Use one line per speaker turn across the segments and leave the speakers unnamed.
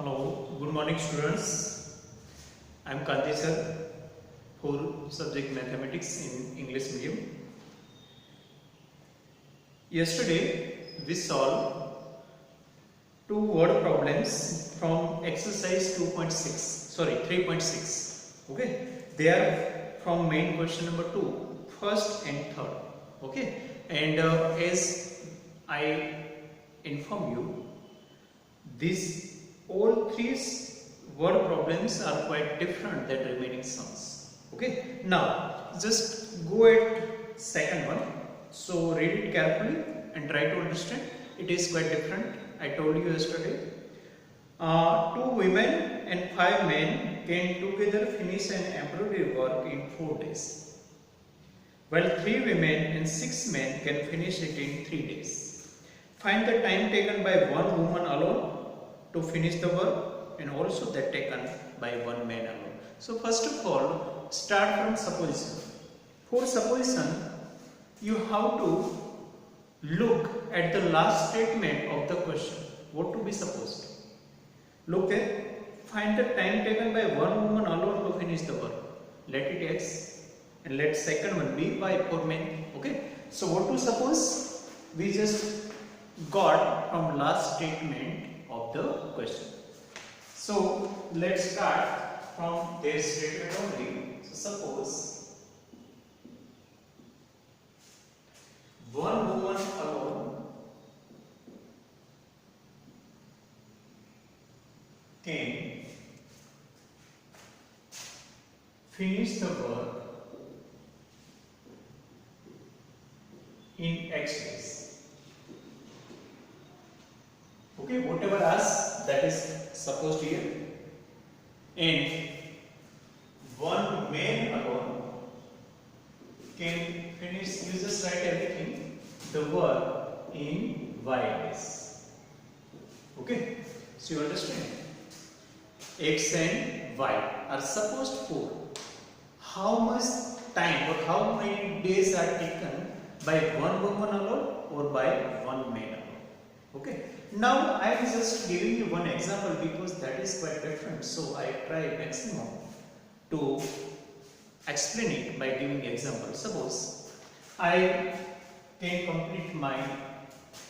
Hello, good morning students. I am Kanti sir for subject mathematics in English medium. Yesterday we solved two word problems from exercise 3.6. Okay, they are from main question number 2, first and third. Okay, and as I inform you, these all three word problems are quite different than remaining sums. Okay, now just go at second one. So read it carefully and try to understand. It is quite different. I told you yesterday. Two women and 5 men can together finish an embroidery work in 4 days, while 3 women and 6 men can finish it in 3 days. Find the time taken by one woman alone to finish the work and also that taken by one man alone. So first of all, start from supposition. For supposition, you have to look at the last statement of the question. What to be supposed? Look at, find the time taken by one woman alone to finish the work. Let it X and let second one be Y for men. Okay. So what to suppose? We just got from last statement of the question. So let's start from their statement only. So suppose one woman alone can finish the work in X days. Okay, whatever as that is supposed here, and one man alone can finish, you just write everything, the work in Y days. Okay, so you understand, X and Y are supposed for how much time or how many days are taken by one woman alone or by one man alone. Okay. Now I am just giving you one example because that is quite different. So I try maximum to explain it by giving example. Suppose I can complete my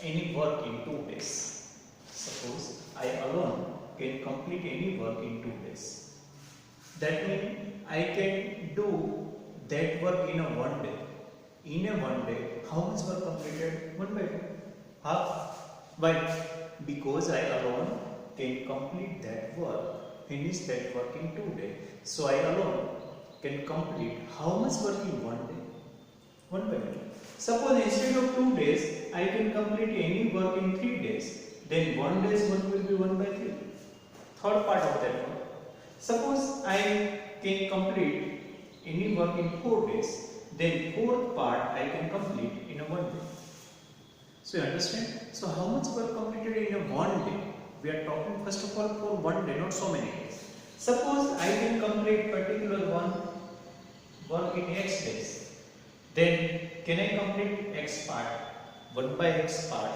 any work in 2 days. Suppose I alone can complete any work in 2 days. That means I can do that work in a 1 day. In a 1 day, how much work completed? 1 by 2. Half. Why? Because I alone can complete that work, finish that work in 2 days. So I alone can complete how much work in 1 day? 1 by 2. Suppose instead of 2 days, I can complete any work in 3 days. Then 1 day's work will be 1 by 3. Third part of that work. Suppose I can complete any work in 4 days. Then fourth part I can complete in a 1 day. So you understand? So how much work completed in a 1 day? We are talking first of all for 1 day, not so many days. Suppose I can complete particular one work in X days. Then can I complete X part? 1 by X part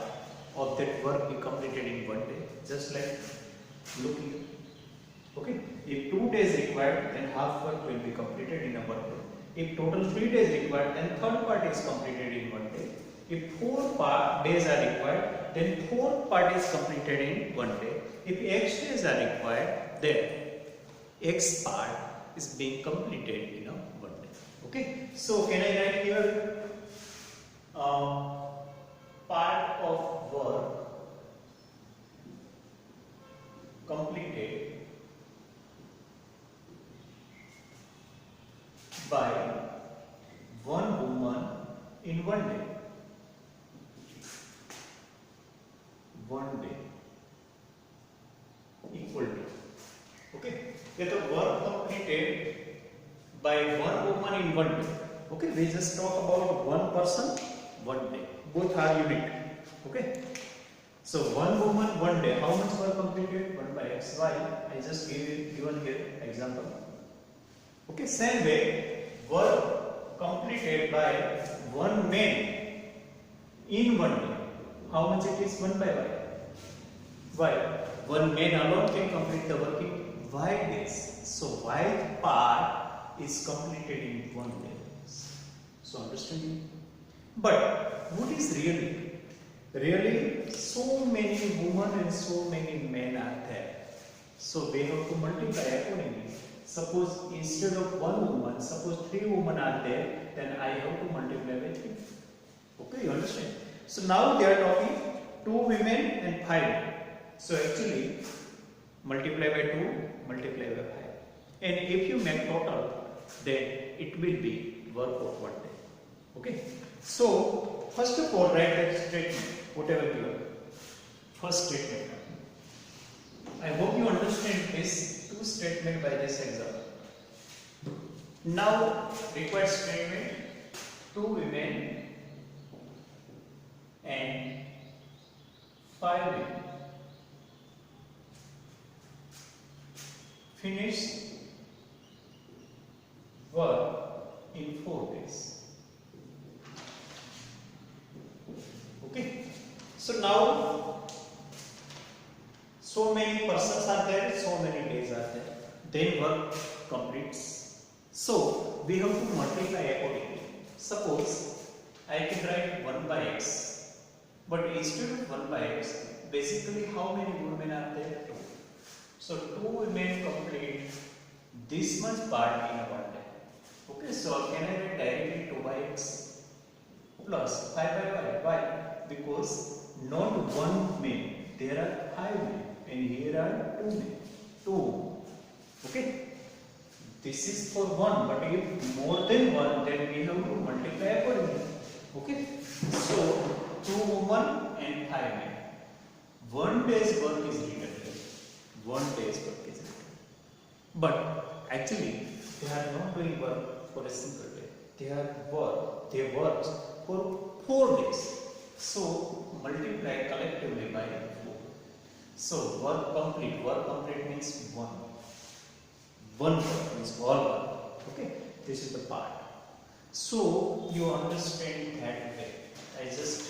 of that work be completed in 1 day. Just like look here. Okay. If 2 days required, then half work will be completed in a 1 day. If total 3 days required, then third part is completed in 1 day. If 4 days are required, then fourth part is completed in 1 day. If X days are required, then X part is being completed in a 1 day. Okay. So can I write here part of work completed by one woman in 1 day. 1 day equal to, okay, ये तो work completed by one woman in 1 day. Okay, we just talk about one person 1 day, both are unique. Okay, so one woman 1 day, how much work completed? 1 by X. Y, I just given here example. Okay, same way work completed by one man in 1 day, how much it is? 1 by Y. Why? One man alone can complete the work in y days. So y part is completed in 1 day. So understanding? But what is really? Really, so many women and so many men are there. So they have to multiply accordingly. Suppose instead of 1 woman, suppose 3 women are there, then I have to multiply by 3. Okay, you understand? So now they are talking 2 women and 5 men. So actually, multiply by 2, multiply by 5. And if you make total, then it will be work of 1 day. Okay? So, first of all, write that statement, whatever given. First statement. I hope you understand this 2 statement by this example. Now, required statement, 2 women and 5 men. Finish work in 4 days. Okay. So now, so many persons are there, so many days are there. Then work completes. So we have to multiply accordingly. Suppose I can write 1 by x, but instead of 1 by x, basically how many women are there? 2. So 2 women complete this much part in a 1 day. Okay, so can I write directly 2 by x plus 5 by y? Why? Because not 1 man, there are 5 men, and here are 2 men. 2. Okay? This is for 1, but if more than 1, then we have to multiply accordingly. Okay? So 2 women and 5 men. 1 day's work is written here. 1 day's work is written. But actually, they are not doing work for a single day. They work for 4 days. So multiply collectively by 4. So work complete means 1. 1 work means all work. Okay, this is the part. So you understand that way. I just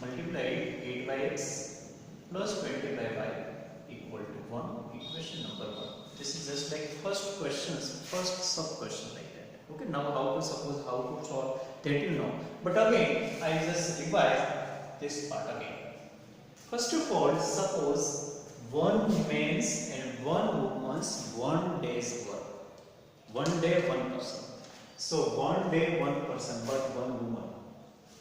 multiplied 8 by x plus 20 by y equal to 1. Equation number 1. This is just like first sub question like that. Okay, now how to suppose, how to solve, that you know. But again, I just revise this part again. First of all, suppose 1 man's and 1 woman's 1 day's work. 1 day, 1 person. So 1 day, 1 person, but 1 woman.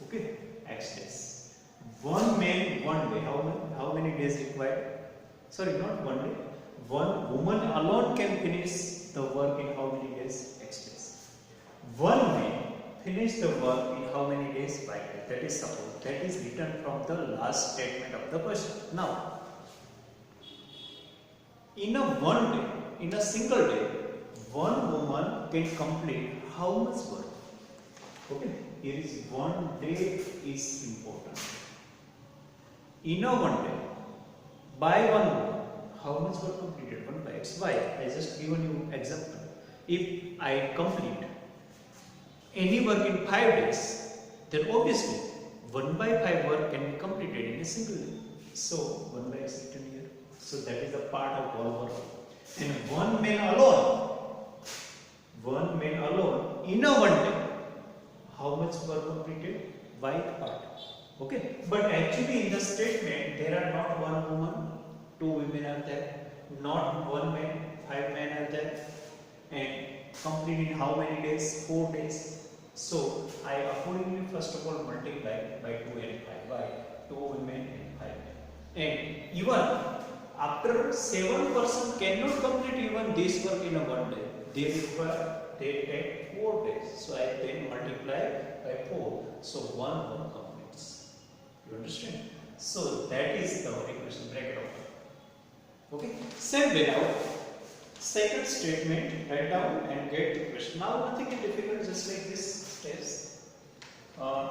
Okay, X days. 1 man, 1 day. How many days required? Sorry, not 1 day. 1 woman alone can finish the work in how many days? X days. 1 man finish the work in how many days? Y days. That is suppose. That is written from the last statement of the question. Now, in a 1 day, in a single day, 1 woman can complete how much work? Okay, here is 1 day is important. In a 1 day, by 1 woman, how much work completed? 1 by x. Why? I just given you example. If I complete any work in 5 days, then obviously 1 by 5 work can be completed in a single day. So 1 by x written here. So that is a part of all work. And 1 man alone in a 1 day, how much work completed? Y part. Okay. But actually in the statement there are not 1 woman, 2 women are there, not 1 man, 5 men are there, and complete in how many days? 4 days. So I accordingly first of all multiply by 2 and 5 by 2 women and 5 men. And even after 7 person cannot complete even this work in a 1 day. They take 4 days. So I then multiply by 4. So 1 completes. You understand? So that is the equation bracket of. Okay. Same way now. Second statement, write down and get the question. Now nothing is difficult, just like this steps.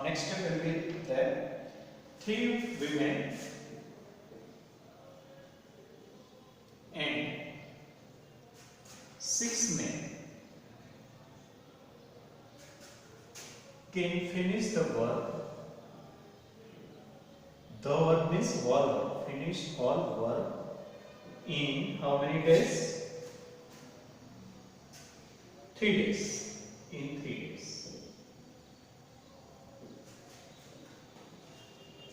Next step will be that 3 women and 6 men can finish the work. The work means wall work. finish all work in how many days? 3 days. In 3 days.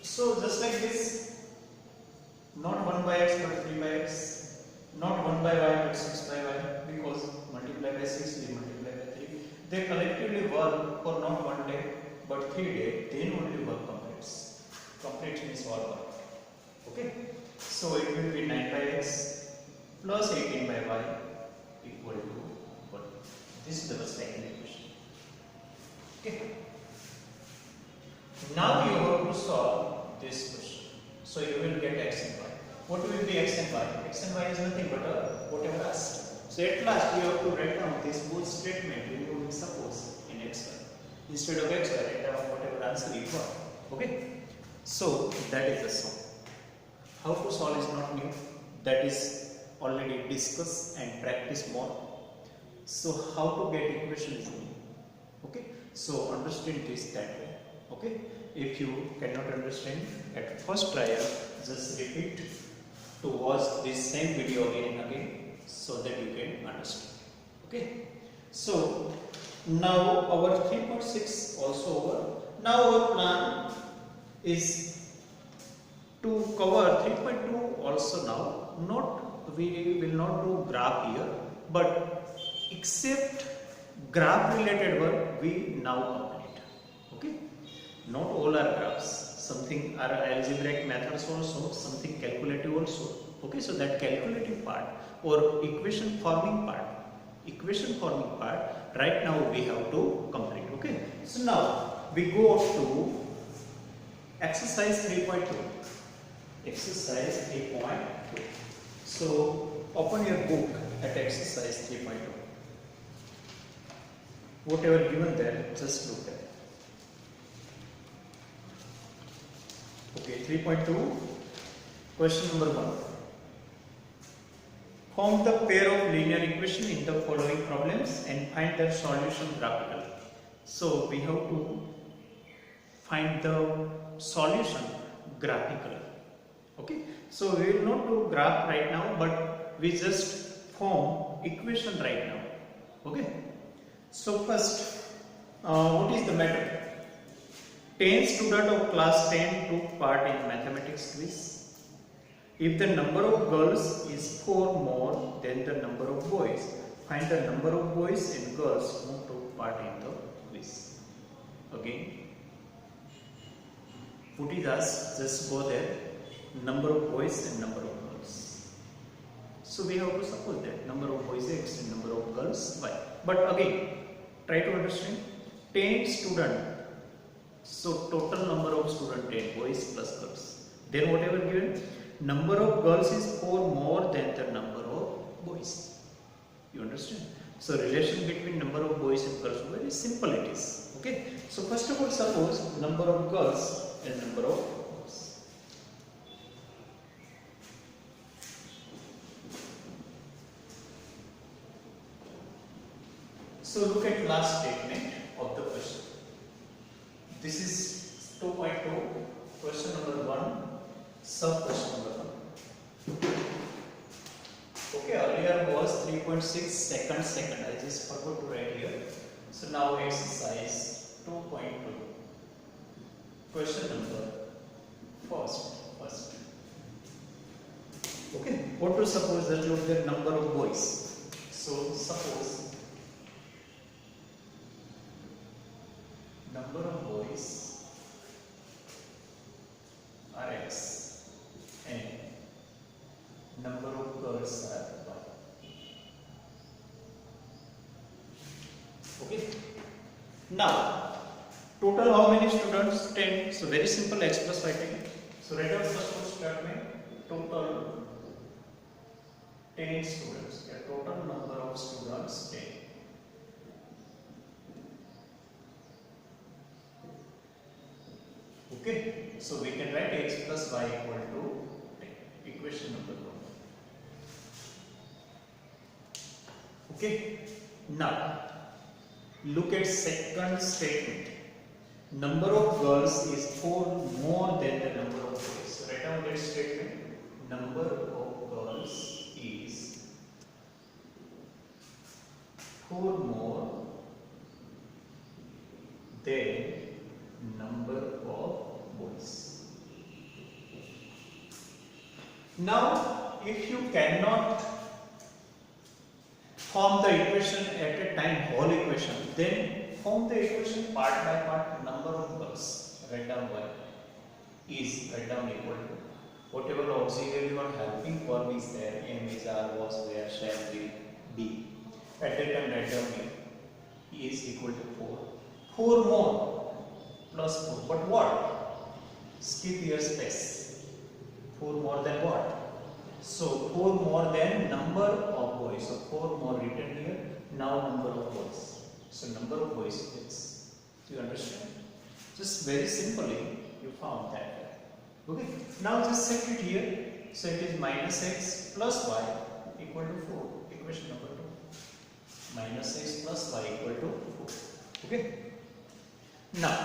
So just like this, not 1 by x but 3 by x, not 1 by y but 6 by y, because multiply by 6 we multiply by 3. They collectively work for not 1 day but 3 days, then only work completes. Complete means all work. Okay, so it will be 9 by x plus 18 by y equal to 1. This is the second equation. Okay, now you have to solve this question. So you will get x and y. What will be x and y? X and y is nothing but whatever asked. So at last you have to write down this both statement including suppose in x y. Instead of x y, write down whatever answer you got. Okay, so that is the sum. How to solve is not new. That is already discussed and practice more. So how to get equation is new. Okay, so understand this that way. Okay, if you cannot understand at first trial, just repeat to watch this same video again and again so that you can understand. Okay, so now our 3.6 also over. Now our plan is to cover 3.2 also now. We will not do graph here, but except graph related work we now complete. Okay, not all are graphs, something are algebraic methods also, something calculative also. Okay, so that calculative part or equation forming part right now we have to complete. Okay, so now we go to exercise 3.2. Exercise 3.2. So open your book at exercise 3.2. Whatever given there, just look at it. Okay, 3.2. Question number 1. Form the pair of linear equation in the following problems and find their solution graphically. So we have to find the solution graphically. Okay, so we will not do graph right now, but we just form equation right now. Okay, so first, what is the method? 10 students of class 10 took part in mathematics quiz. If the number of girls is 4 more than the number of boys, find the number of boys and girls who took part in the quiz. Again, put it as, just go there, number of boys and number of girls. So we have to suppose that number of boys x and number of girls y. But again, try to understand 10 students. So total number of students 10 boys plus girls. Then whatever given, number of girls is 4 more than the number of boys. You understand? So relation between number of boys and girls, very simple it is. Okay. So first of all, suppose number of girls and number of boys. So look at last statement of the question. This is 2.2, question number 1, sub question number 1. Okay, earlier was 3.6 second. I just forgot to write here. So now exercise 2.2, question number first. Okay, what to suppose that look the number of boys. So suppose number of boys are x and number of girls are y. Okay. Now, total how many students? 10. So very simple, x plus y 10. So write down first one statement. Total 10 students. The total number of students 10. Okay, so we can write x plus y equal to 10. Equation number 1. Okay, now look at second statement. Number of girls is 4 more than the number of boys. So write down that statement. number of girls is 4 more than number of boys. Now, if you cannot form the equation at a time, whole equation, then form the equation part by part. Number of girls, write down y is, write down equal to whatever auxiliary or helping verb is there, am, is, are, was, were, shall, will, be. At that time, write down a is equal to 4. 4 more plus 4. But what? Skip your space. 4 more than what? So 4 more than number of boys. So 4 more written here. Now number of boys. So number of boys is. Do you understand? Just very simply you found that. Okay. Now just set it here. So it is minus x plus y equal to 4. Equation number 2. Minus x plus y equal to 4. Okay. Now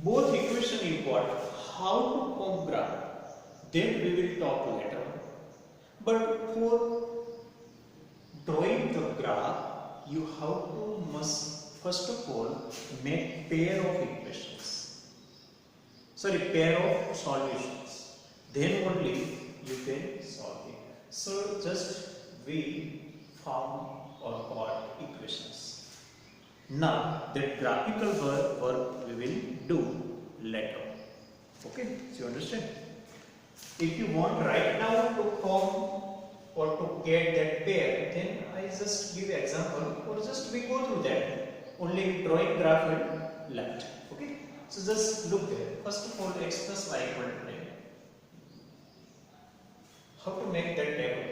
both equation you got. How to form graph, then we will talk later. But for drawing the graph, you have to must first of all make pair of equations. Sorry, pair of solutions. Then only you can solve it. So just we form or got equations. Now that graphical work we will do later. Okay, so you understand? If you want right now to form or to get that pair, then I just give example or just we go through that. Only drawing graph will left. Okay, so just look there. First of all, x plus y equal to 10. How to make that table?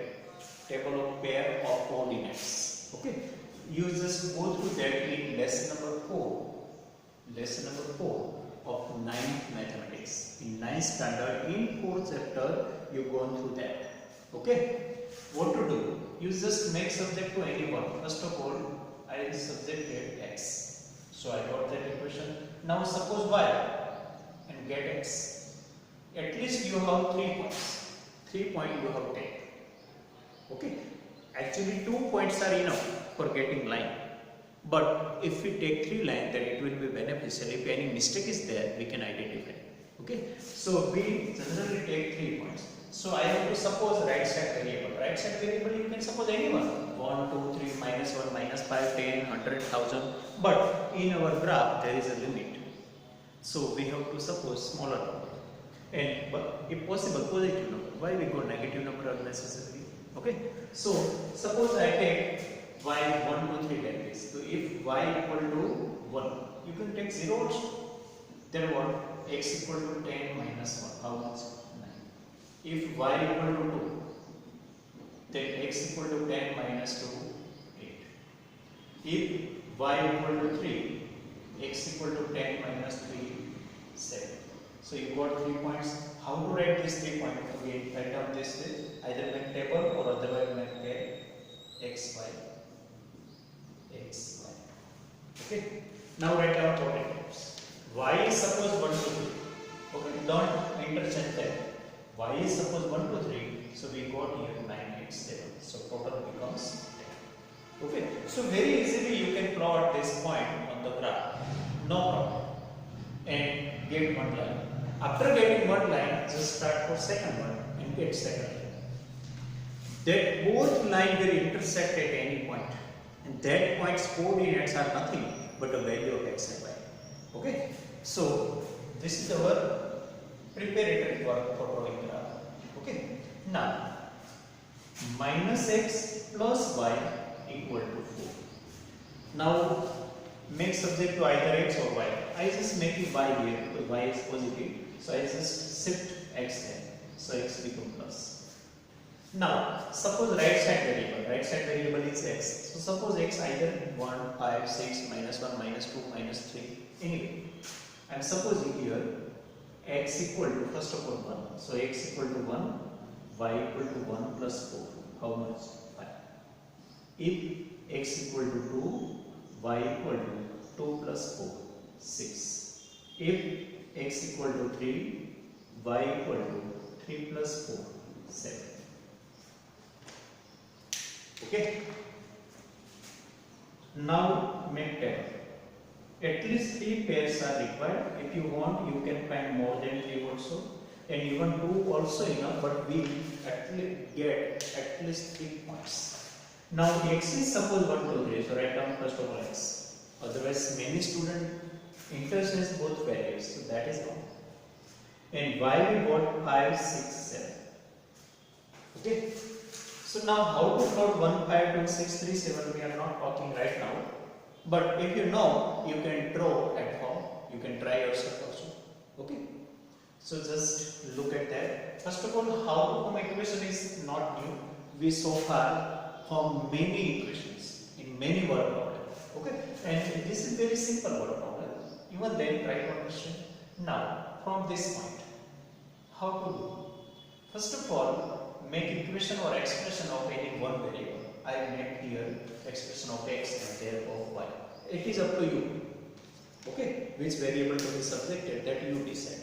Table of pair of coordinates. Okay, you just go through that in lesson number 4. Lesson number 4 of 9th mathematics. In 9th standard, in 4th chapter, you gone through that. Okay? What to do? You just make subject to anyone. First of all, I subjected x. So I got that equation. Now suppose y and get x. At least you have 3 points. 3 points you have taken. Okay? Actually 2 points are enough for getting line. But if we take 3 lines, then it will be beneficial. If any mistake is there, we can identify. Okay. So we generally take 3 points. So I have to suppose right side variable. Right side variable you can suppose anyone. 1, 2, 3, minus 1, minus 5, 10, 100, 1000. But in our graph there is a limit. So we have to suppose smaller number. And but if possible positive number. Why we go negative number unnecessarily? Okay. So suppose I take y 1, 2, 3 like this. So if y equal to 1, you can take 0 also. Then what? X equal to 10 minus 1. How much? 9. If y equal to 2, then x equal to 10 minus 2, 8. If y equal to 3, x equal to 10 minus 3, 7. So you got 3 points. How to write these 3 points? Again, write down this way. Either make table or otherwise make pair x, y. X, y. Okay. Now write down coordinates. Y is suppose 1, 2, 3. Okay. Don't interchange that. Y is suppose 1, 2, 3. So we got here 9, 8, 7. So total becomes 10. Okay. So very easily you can plot this point on the graph. No problem. And get one line. After getting one line, just start for second one and get second line. That both lines will intersect at any point. And that point's coordinates are nothing but a value of x and y. Okay? So this is our preparatory work for drawing graph. Okay? Now minus x plus y equal to 4. Now make subject to either x or y. I just make it y here because y is positive. So I just shift x there. So x become plus. Now, suppose right side variable is x. So suppose x either 1, 5, 6, minus 1, minus 2, minus 3, anyway. And suppose here x equal to, first of all 1. So x equal to 1, y equal to 1 plus 4. How much? 5. If x equal to 2, y equal to 2 plus 4, 6. If x equal to 3, y equal to 3 plus 4, 7. Okay. Now make table. At least 3 pairs are required. If you want, you can find more than 3 also, and even 2 also enough, but we at least get at least 3 points. Now x is suppose 1, 2, 3, so write down first of all x. Otherwise many students interchange both values, so that is wrong. And y we got 5, 6, 7. Okay. So now how to plot 1, 5, 2, 6, 3, 7 we are not talking right now. But if you know, you can draw at home. You can try yourself also. Okay. So just look at that. First of all, how to form equation is not new. We so far form many equations in many word problems. Okay. And this is very simple word problem. Even then try to understand. Now from this point, how to do? First of all, make equation or expression of any one variable. I make here expression of x and therefore y. It is up to you. Okay, which variable to be subjected, that you decide.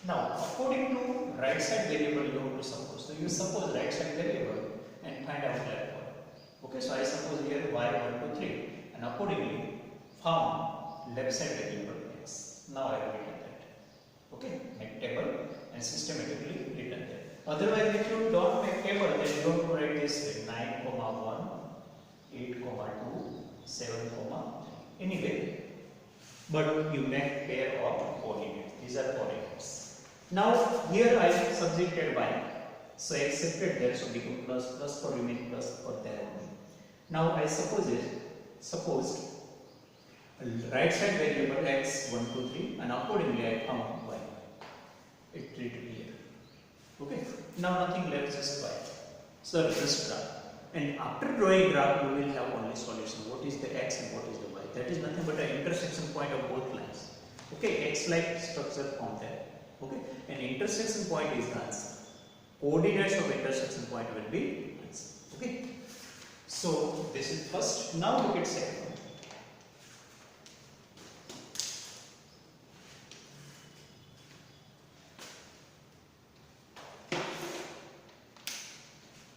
Now, according to right side variable, you have to suppose. So you suppose right side variable and find out left one. Okay, so I suppose here y 1, 2, 3, and accordingly found left side variable x. Now I have written that. Okay, make table and systematically written that. Otherwise, if you don't make table, then you have to write this way: 9, 1, 8, 2, 7, 3. Anyway, but you make pair of coordinates. These are coordinates. Now here I subjected y, so I accepted that, so become plus for remain plus for there only. Now I supposed right side variable x 1, 2, 3, and accordingly I found y. It written here. Okay. Now nothing left, just y. So just graph. And after drawing graph, you will have only solution. What is the x and what is the y? That is nothing but an intersection point of both lines. Okay, x-like structure formed there. Okay, and intersection point is the answer. Coordinates of intersection point will be answer. Okay, so this is first. Now look at second one.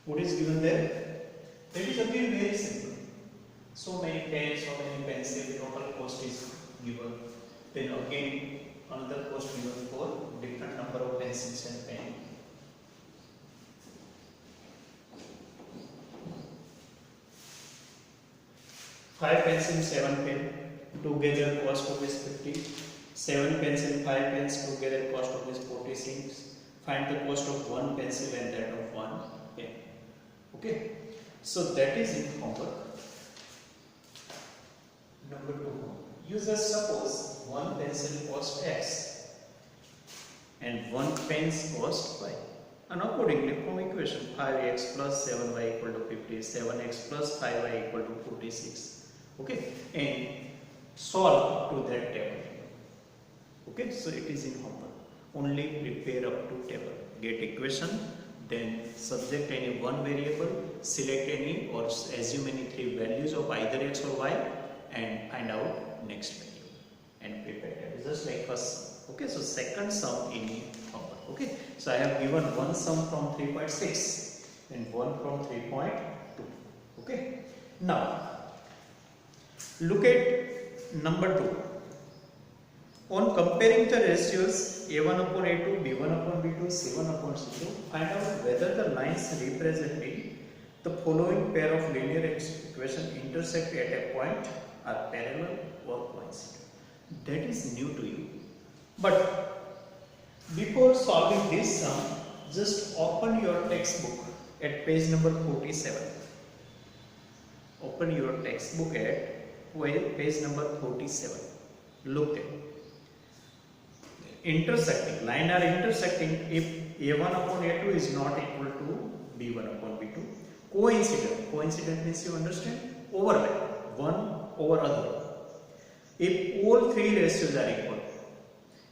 What is given there? It is again very simple. So many pens, so many pencils, total cost is given. Then again another cost given for different number of pencils and pen. Five pencils, 7 pen, together cost of is 50. 7 pencil, 5 pens together cost of is 46. Find the cost of one pencil and that of one pen. Okay, so that is in homework. Number 2, you just suppose one pencil cost x and one pen's cost y, and accordingly from equation 5x plus 7y equal to 50, 7x plus 5y equal to 46. Okay, and solve to that table. Okay, so it is in homework. Only prepare up to table, get equation, then subject any one variable, select any or assume any 3 values of either x or y, and find out next value and prepare it. Just like first. Okay, so second sum in homework. Okay, so I have given one sum from 3.6 and one from 3.2. Okay, now look at number 2. On comparing the ratios a1 upon a2, b1 upon b2, c1 upon c2, find out whether the lines representing the following pair of linear equations intersect at a point, are parallel or coincident. That is new to you. But before solving this sum, just open your textbook at page number 47. Open your textbook at page number 47. Look at intersecting. Line are intersecting if a1 upon a2 is not equal to b1 upon b2. Coincident. Coincident means you understand? Overlap. One over other. If all 3 ratios are equal,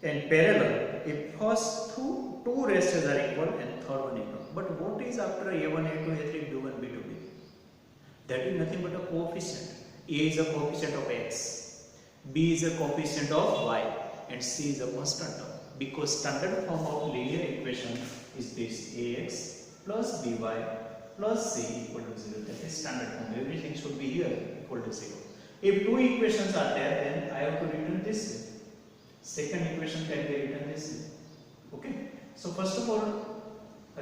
and parallel if first two ratios are equal and third one equal. But what is after a1, a2, a3, b1, b2, b? That is nothing but a coefficient. A is a coefficient of x, b is a coefficient of y, and c is a constant term. because standard form of linear equation is this: ax plus by plus c equal to 0. That is standard form. Everything should be here equal to 0. If two equations are there, then I have to return this way. Second equation can be written this way. Okay. So first of all,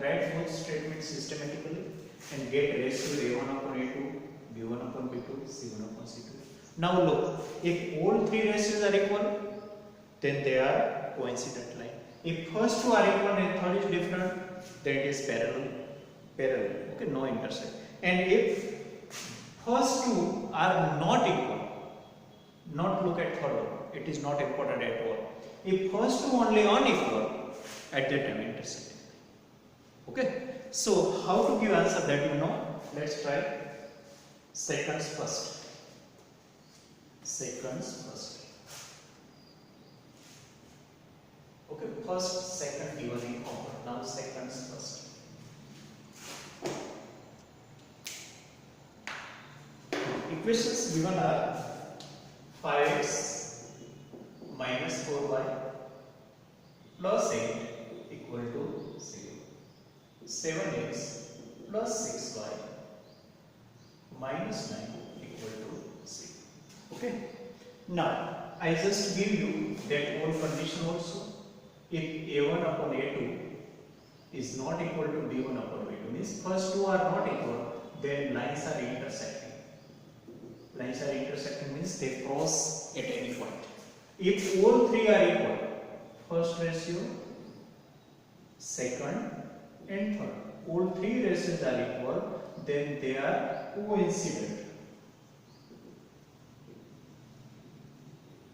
write both statements systematically and get ratio a1 upon a2, b1 upon b2, c1 upon c2. Now look, if all three ratios are equal, then they are coincident line. If first two are equal and third is different, then it is parallel. Okay, no intersect. And if first two are not equal, not look at third one. It is not important at all. If first two only unequal, at that time intersect. Okay. So how to give answer that you know? Let's try. Seconds first. Seconds first. Okay. First, second given in order. Now seconds first. Equations given are 5x minus 4y plus 8 equal to 0. 7x plus 6y minus 9 equal to 0. Okay. Now, I just give you that whole condition also. If a1 upon a2 is not equal to b1 upon b2, means first two are not equal, then lines are intersecting. Lines are intersecting means they cross at any point. If all three are equal, first ratio, second and third, all three ratios are equal, then they are coincident.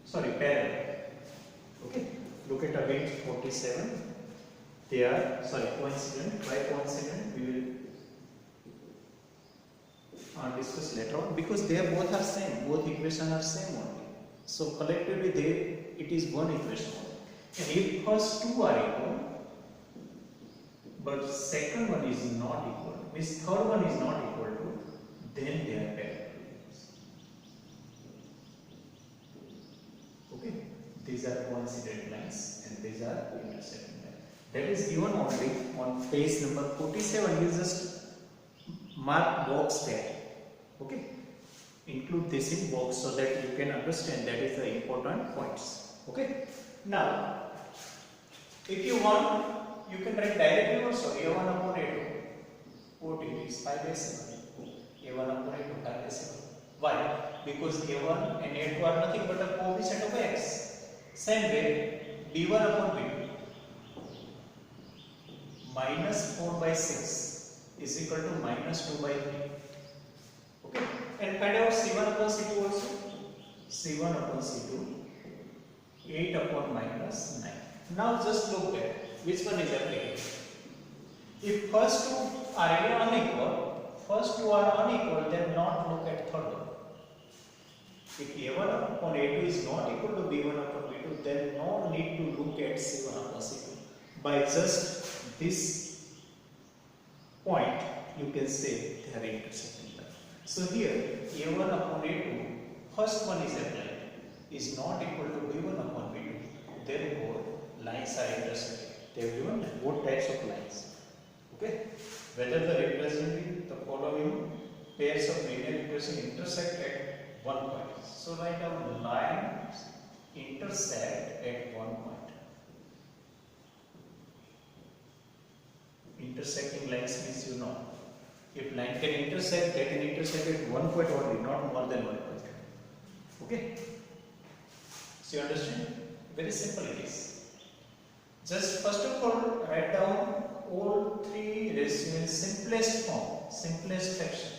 Sorry, parallel. Okay, look at again 47. They are, coincident. Why coincident? We will discuss later on, because they both are same. Both equations are same only. So collectively, it is one equation only. And if first two are equal, but second one is not equal, means third one is not equal to, then they are parallel. Okay, these are coincident lines and these are intersecting lines. That is given only on page number 47. You just mark box there. Okay, include this in box so that you can understand that is the important points. Okay, now if you want, you can write directly also a1 upon a2. What it is 5 by 7. a1 upon a2 5 by 7. Why? Because a1 and a2 are nothing but a coefficient of x. Same way, b1 upon b2 minus 4 by 6 is equal to minus 2 by 3. Okay, and find out c1 upon c2 also. c1 upon c2 8 upon minus 9. Now just look at which one is applicable. If first two are unequal, then not look at third one. If a1 upon a2 is not equal to b1 upon b2, then no need to look at c1 upon c2. By just this point, you can say they are intersecting. So here, a1 upon a2, first one is applied, is not equal to b1 upon b2. Therefore, lines are intersecting. They have given both types of lines. Okay? Whether the representing the following pairs of linear equations intersect at one point. So write down lines intersect at one point. Intersecting lines means you know. If line can intersect, they can intersect at one point only, not more than one point. Okay? So you understand? Very simple it is. Just first of all, write down all three ratios in simplest form, simplest fraction.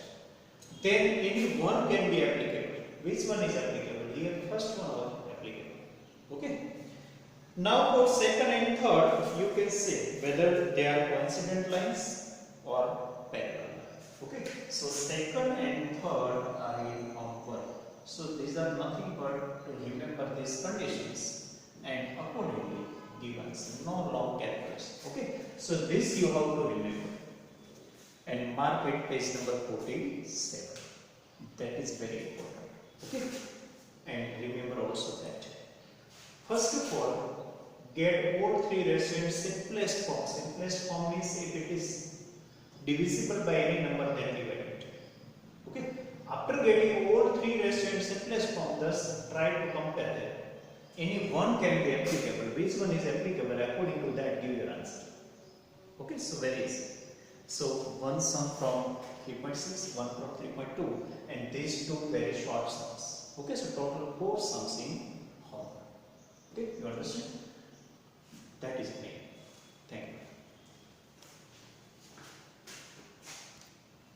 Then any one can be applicable. Which one is applicable? Here, first one was applicable. Okay? Now for second and third, you can say whether they are coincident lines or parallel. Okay, so second and third are in form 1. So these are nothing but to remember these conditions and accordingly give answer. No long calculus. Okay, so this you have to remember and mark it page number 47. That is very important. Okay, and remember also that first of all, get all three restaurants simplest form. Simplest form means if it is divisible by any number, then divide it. Okay. After getting all three restaurants simplest form, thus try to compare them. Any one can be applicable. Which one is applicable? According to that, give your answer. Okay, so very easy. So one sum from 3.6, one from 3.2, and these two very short sums. Okay, so total 4 sums in homework. Okay, you understand? That is me.